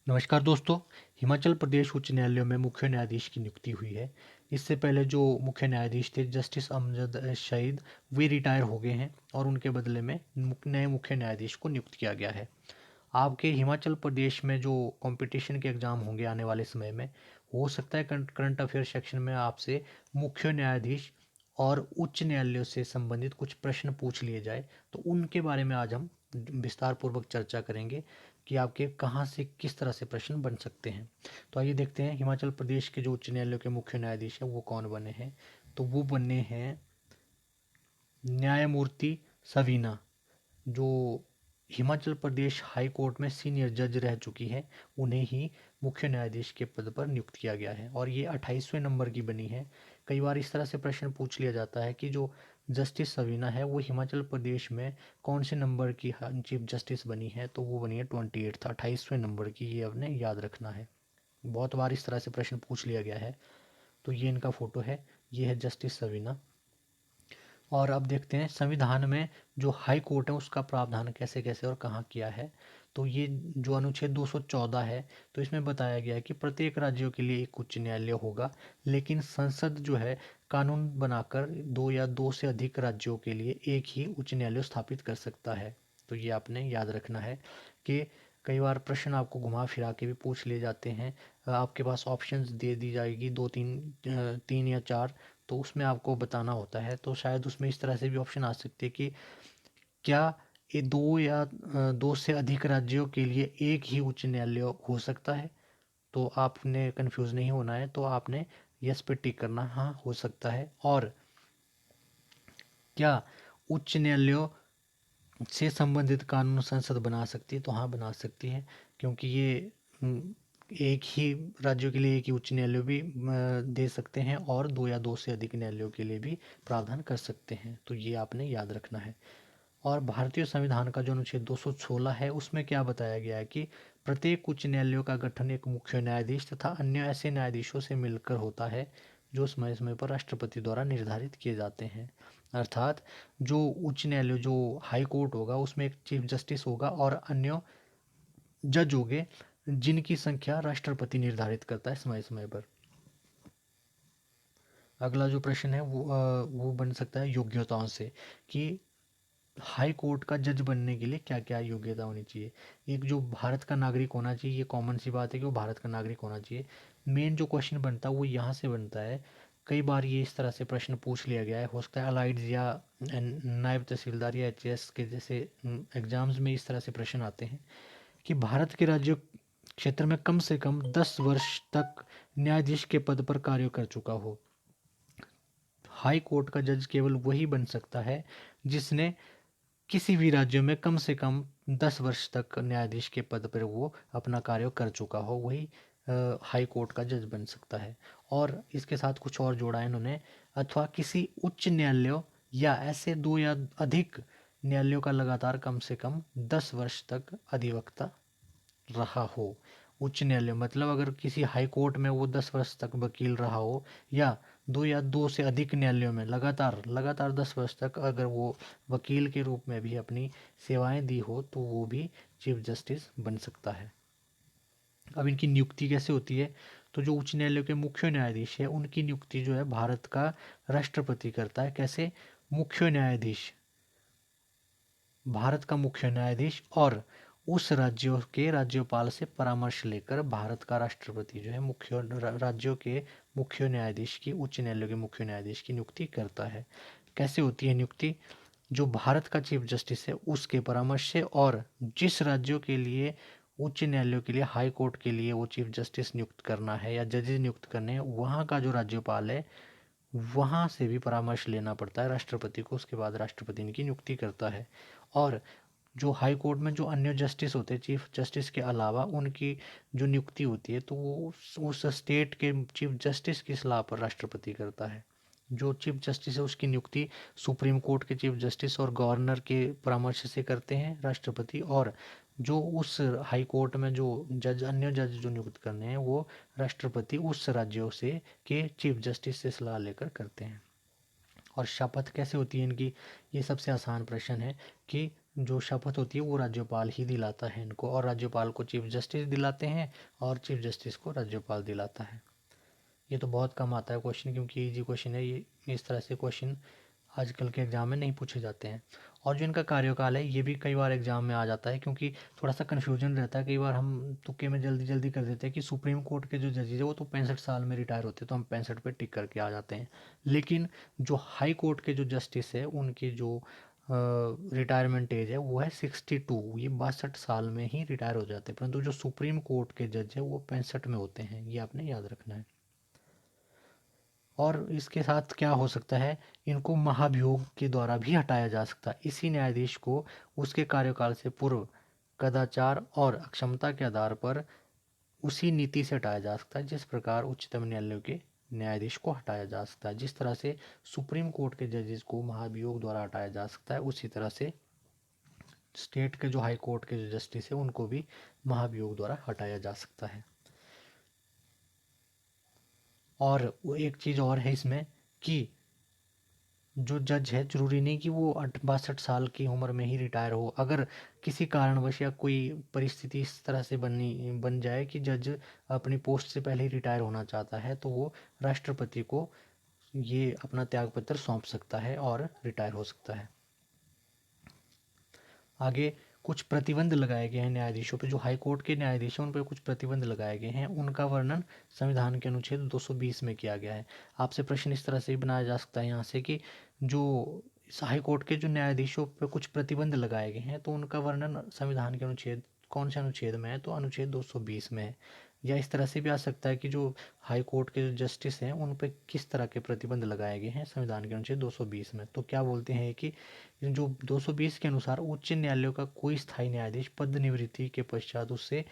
नमस्कार दोस्तों। हिमाचल प्रदेश उच्च न्यायालय में मुख्य न्यायाधीश की नियुक्ति हुई है। इससे पहले जो मुख्य न्यायाधीश थे जस्टिस अमजद शहीद, वे रिटायर हो गए हैं और उनके बदले में नए मुख्य न्यायाधीश को नियुक्त किया गया है। आपके हिमाचल प्रदेश में जो कंपटीशन के एग्ज़ाम होंगे आने वाले समय में, हो सकता है करंट अफेयर सेक्शन में आपसे मुख्य न्यायाधीश और उच्च न्यायालयों से संबंधित कुछ प्रश्न पूछ लिए जाए। तो उनके बारे में आज हम विस्तार पूर्वक चर्चा करेंगे कि आपके कहाँ से किस तरह से प्रश्न बन सकते हैं। तो आइए देखते हैं हिमाचल प्रदेश के जो उच्च न्यायालयों के मुख्य न्यायाधीश हैं वो कौन बने हैं। तो वो बने हैं न्यायमूर्ति सवीना, जो हिमाचल प्रदेश हाई कोर्ट में सीनियर जज रह चुकी है। उन्हें ही मुख्य न्यायाधीश के पद पर नियुक्त किया गया है और ये 28वें नंबर की बनी है। कई बार इस तरह से प्रश्न पूछ लिया जाता है कि जो जस्टिस सवीना है वो हिमाचल प्रदेश में कौन से नंबर की चीफ जस्टिस बनी है। तो वो बनी है 28, 28वें नंबर की। ये आपने याद रखना है, बहुत बार इस तरह से प्रश्न पूछ लिया गया है। तो ये इनका फोटो है, ये है जस्टिस सवीना। और अब देखते हैं संविधान में जो हाई कोर्ट है उसका प्रावधान कैसे कैसे और कहाँ किया है। तो ये जो अनुच्छेद 214 है, तो इसमें बताया गया है कि प्रत्येक राज्यों के लिए एक उच्च न्यायालय होगा, लेकिन संसद जो है कानून बनाकर दो या दो से अधिक राज्यों के लिए एक ही उच्च न्यायालय स्थापित कर सकता है। तो ये आपने याद रखना है कि कई बार प्रश्न आपको घुमा फिरा के भी पूछ लिए जाते हैं। आपके पास ऑप्शंस दे दी जाएगी दो तीन, तीन या चार, तो उसमें आपको बताना होता है। तो शायद उसमें इस तरह से भी ऑप्शन आ सकते हैं कि क्या ये दो या दो से अधिक राज्यों के लिए एक ही उच्च न्यायालय हो सकता है। तो आपने कंफ्यूज नहीं होना है, तो आपने यस पे टिक करना, हाँ हो सकता है। और क्या उच्च न्यायालयों से संबंधित कानून संसद बना सकती है, तो हाँ बना सकती है, क्योंकि ये एक ही राज्यों के लिए एक ही उच्च न्यायालय भी दे सकते हैं और दो या दो से अधिक न्यायालयों के लिए भी प्रावधान कर सकते हैं। तो ये आपने याद रखना है। और भारतीय संविधान का जो अनुच्छेद 216 है उसमें क्या बताया गया है कि प्रत्येक उच्च न्यायालयों का गठन एक मुख्य न्यायाधीश तथा अन्य ऐसे न्यायाधीशों से मिलकर होता है जो समय समय पर राष्ट्रपति द्वारा निर्धारित किए जाते हैं। अर्थात जो उच्च न्यायालय जो हाई कोर्ट होगा उसमें एक चीफ जस्टिस होगा और अन्य जज होंगे, जिनकी संख्या राष्ट्रपति निर्धारित करता है समय समय पर। अगला जो प्रश्न है वो बन सकता है योग्यताओं से, कि हाई कोर्ट का जज बनने के लिए क्या क्या योग्यता होनी चाहिए। एक जो भारत का नागरिक होना चाहिए, ये कॉमन सी बात है कि वो भारत का नागरिक होना चाहिए। मेन जो क्वेश्चन बनता है वो यहाँ से बनता है। कई बार ये इस तरह से प्रश्न पूछ लिया गया है, हो सकता है अलाइड्स या नायब तहसीलदार या एचएएस के जैसे एग्जाम्स में इस तरह से प्रश्न आते हैं कि भारत के राज्य क्षेत्र में कम से कम 10 वर्ष तक न्यायाधीश के पद पर कार्य कर चुका हो। हाई कोर्ट का जज केवल वही बन सकता है जिसने किसी भी राज्य में कम से कम 10 वर्ष तक न्यायाधीश के पद पर वो अपना कार्य कर चुका हो, वही हाई कोर्ट का जज बन सकता है। और इसके साथ कुछ और जोड़ा है इन्होंने, अथवा किसी उच्च न्यायालय या ऐसे दो या अधिक न्यायालयों का लगातार कम से कम 10 वर्ष तक अधिवक्ता रहा हो। उच्च न्यायालय मतलब अगर किसी हाई कोर्ट में वो 10 वर्ष तक वकील रहा हो, या दो से अधिक न्यायालयों में लगातार लगातार 10 वर्ष तक अगर वो वकील के रूप में भी अपनी सेवाएं दी हो, तो वो भी चीफ जस्टिस बन सकता है। अब इनकी नियुक्ति कैसे होती है। तो जो उच्च न्यायालय के मुख्य न्यायाधीश है उनकी नियुक्ति जो है भारत का राष्ट्रपति करता है। कैसे? मुख्य न्यायाधीश, भारत का मुख्य न्यायाधीश और उस राज्यों के राज्यपाल से परामर्श लेकर भारत का राष्ट्रपति जो है मुख्य राज्यों के मुख्य न्यायाधीश की, उच्च न्यायालय के मुख्य न्यायाधीश की नियुक्ति करता है। कैसे होती है नियुक्ति? जो भारत का चीफ जस्टिस है उसके परामर्श से, और जिस राज्यों के लिए उच्च न्यायालयों के लिए हाई कोर्ट के लिए वो चीफ जस्टिस नियुक्त करना है या जजेस नियुक्त करने हैं, वहाँ का जो राज्यपाल है वहाँ से भी परामर्श लेना पड़ता है राष्ट्रपति को। उसके बाद राष्ट्रपति इनकी नियुक्ति करता है। और जो हाई कोर्ट में जो अन्य जस्टिस होते हैं चीफ जस्टिस के अलावा, उनकी जो नियुक्ति होती है तो वो उस स्टेट के चीफ जस्टिस की सलाह पर राष्ट्रपति करता है। जो चीफ जस्टिस है उसकी नियुक्ति सुप्रीम कोर्ट के चीफ जस्टिस और गवर्नर के परामर्श से करते हैं राष्ट्रपति, और जो उस हाई कोर्ट में जो जज अन्य जज जो नियुक्त करने हैं वो राष्ट्रपति उस राज्यों से के चीफ जस्टिस से सलाह लेकर करते हैं। और शपथ कैसे होती है इनकी? ये सबसे आसान प्रश्न है कि जो शपथ होती है वो राज्यपाल ही दिलाता है इनको, और राज्यपाल को चीफ जस्टिस दिलाते हैं और चीफ जस्टिस को राज्यपाल दिलाता है। ये तो बहुत कम आता है क्वेश्चन, क्योंकि इजी क्वेश्चन है ये, इस तरह से क्वेश्चन आजकल के एग्ज़ाम में नहीं पूछे जाते हैं। और जो इनका कार्यकाल है ये भी कई बार एग्ज़ाम में आ जाता है, क्योंकि थोड़ा सा कन्फ्यूजन रहता है। कई बार हम तुक्के में जल्दी जल्दी कर देते हैं कि सुप्रीम कोर्ट के जो जजेज है वो तो 65 साल में रिटायर होते हैं, तो हम 65 पे टिक करके आ जाते हैं। लेकिन जो हाई कोर्ट के जो जस्टिस है उनकी जो रिटायरमेंट एज है वो है 62, ये 62 साल में ही रिटायर हो जाते हैं। परंतु जो सुप्रीम कोर्ट के जज है वो 65 में होते हैं, ये आपने याद रखना है। और इसके साथ क्या हो सकता है, इनको महाभियोग के द्वारा भी हटाया जा सकता है। इसी न्यायाधीश को उसके कार्यकाल से पूर्व कदाचार और अक्षमता के आधार पर उसी नीति से हटाया जा सकता है जिस प्रकार उच्चतम न्यायालय के न्यायाधीश को हटाया जा सकता है। जिस तरह से सुप्रीम कोर्ट के जजेस को महाभियोग द्वारा हटाया जा सकता है, उसी तरह से स्टेट के जो हाई कोर्ट के जो जस्टिस है उनको भी महाभियोग द्वारा हटाया जा सकता है। और वो एक चीज़ और है इसमें कि जो जज है जरूरी नहीं कि वो 62 साल की उम्र में ही रिटायर हो। अगर किसी कारणवश या कोई परिस्थिति इस तरह से बन जाए कि जज अपनी पोस्ट से पहले ही रिटायर होना चाहता है, तो वो राष्ट्रपति को ये अपना त्यागपत्र सौंप सकता है और रिटायर हो सकता है। आगे कुछ प्रतिबंध लगाए गए हैं न्यायाधीशों पे, जो हाई कोर्ट के न्यायाधीश हैं उन पर कुछ प्रतिबंध लगाए गए हैं। उनका वर्णन संविधान के अनुच्छेद 220 में किया गया है। आपसे प्रश्न इस तरह से भी बनाया जा सकता है यहाँ से कि जो हाई कोर्ट के जो न्यायाधीशों पर कुछ प्रतिबंध लगाए गए हैं तो उनका वर्णन संविधान के अनुच्छेद कौन से अनुच्छेद में है, तो अनुच्छेद 220 में है। या इस तरह से भी आ सकता है कि जो हाई कोर्ट के जो जस्टिस हैं उन पर किस तरह के प्रतिबंध लगाए गए हैं संविधान के अनुच्छेद 220 में। तो क्या बोलते हैं कि जो 220 के अनुसार उच्च न्यायालयों का कोई स्थायी न्यायाधीश पद निवृत्ति के पश्चात उससे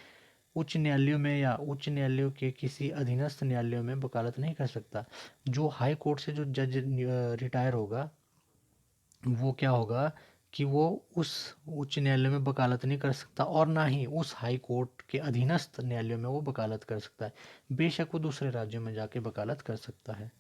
उच्च न्यायालयों में या उच्च न्यायालयों के किसी अधीनस्थ न्यायालयों में वकालत नहीं कर सकता। जो हाई कोर्ट से जो जज रिटायर होगा वो क्या होगा कि वो उस उच्च न्यायालय में वकालत नहीं कर सकता, और ना ही उस हाई कोर्ट के अधीनस्थ न्यायालयों में वो वकालत कर सकता है। बेशक वो दूसरे राज्यों में जाके वकालत कर सकता है।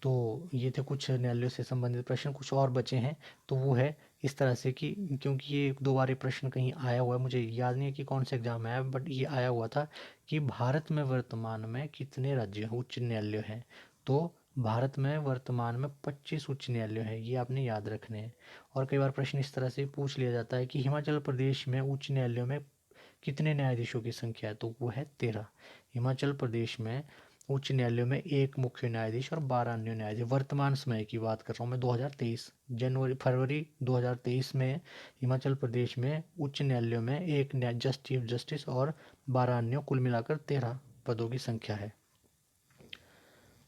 तो ये थे कुछ न्यायालयों से संबंधित प्रश्न। कुछ और बचे हैं, तो वो है इस तरह से कि क्योंकि ये दो बार ये प्रश्न कहीं आया हुआ है, मुझे याद नहीं है कि कौन से एग्जाम में आया, बट ये आया हुआ था कि भारत में वर्तमान में कितने राज्य उच्च न्यायालय हैं। तो भारत में वर्तमान में 25 उच्च न्यायालय हैं, ये आपने याद रखने हैं। और कई बार प्रश्न इस तरह से पूछ लिया जाता है कि हिमाचल प्रदेश में उच्च न्यायालयों में कितने न्यायाधीशों की संख्या है, तो वो है 13। हिमाचल प्रदेश में उच्च न्यायालयों में एक मुख्य न्यायाधीश और 12 अन्य न्यायाधीश। वर्तमान समय की बात कर रहा हूँ मैं, 2023 फरवरी 2023 में हिमाचल प्रदेश में उच्च न्यायालयों में एक चीफ जस्टिस और 12 अन्य, कुल मिलाकर 13 पदों की संख्या है।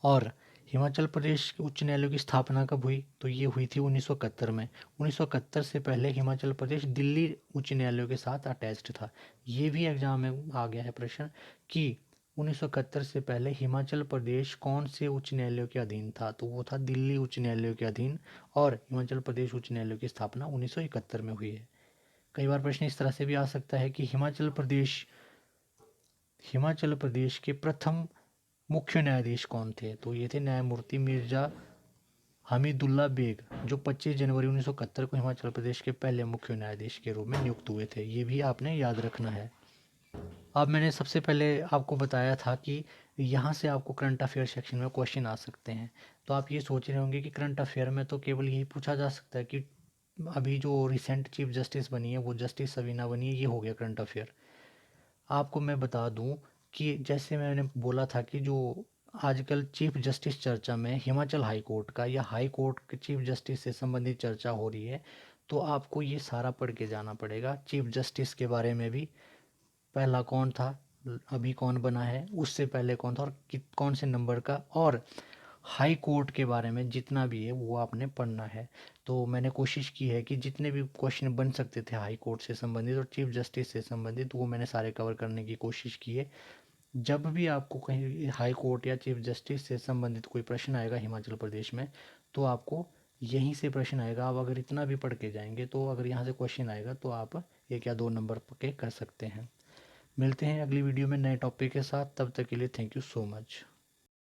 और हिमाचल प्रदेश के उच्च न्यायालय की स्थापना कब हुई, तो ये हुई थी 1971 में। 1971 से पहले हिमाचल प्रदेश दिल्ली उच्च न्यायालय के साथ अटैच्ड था। ये भी एग्जाम में आ गया है प्रश्न कि 1971 से पहले हिमाचल प्रदेश कौन से उच्च न्यायालय के अधीन था, तो वो था दिल्ली उच्च न्यायालय के अधीन, और हिमाचल प्रदेश उच्च न्यायालय की स्थापना 1971 में हुई है। कई बार प्रश्न इस तरह से भी आ सकता है कि हिमाचल प्रदेश के प्रथम मुख्य न्यायाधीश कौन थे, तो ये थे न्यायमूर्ति मिर्जा हमीदुल्ला बेग, जो 25 जनवरी 1971 को हिमाचल प्रदेश के पहले मुख्य न्यायाधीश के रूप में नियुक्त हुए थे। ये भी आपने याद रखना है। अब मैंने सबसे पहले आपको बताया था कि यहाँ से आपको करंट अफेयर सेक्शन में क्वेश्चन आ सकते हैं। तो आप ये सोच रहे होंगे कि करंट अफेयर में तो केवल यही पूछा जा सकता है कि अभी जो रिसेंट चीफ जस्टिस बनी है वो जस्टिस सवीना बनी है, ये हो गया करंट अफेयर। आपको मैं बता दूं कि जैसे मैंने बोला था कि जो आजकल चीफ जस्टिस चर्चा में हिमाचल हाई कोर्ट का या हाई कोर्ट के चीफ जस्टिस से संबंधित चर्चा हो रही है, तो आपको ये सारा पढ़ के जाना पड़ेगा। चीफ जस्टिस के बारे में भी, पहला कौन था, अभी कौन बना है, उससे पहले कौन था, और कौन से नंबर का, और हाई कोर्ट के बारे में जितना भी है वो आपने पढ़ना है। तो मैंने कोशिश की है कि जितने भी क्वेश्चन बन सकते थे हाई कोर्ट से संबंधित और चीफ जस्टिस से संबंधित वो मैंने सारे कवर करने की कोशिश की है। जब भी आपको कहीं हाई कोर्ट या चीफ जस्टिस से संबंधित कोई प्रश्न आएगा हिमाचल प्रदेश में, तो आपको यहीं से प्रश्न आएगा। आप अगर इतना भी पढ़ के जाएंगे तो अगर यहाँ से क्वेश्चन आएगा तो आप 1 या 2 नंबर के कर सकते हैं। मिलते हैं अगली वीडियो में नए टॉपिक के साथ, तब तक के लिए थैंक यू सो मच।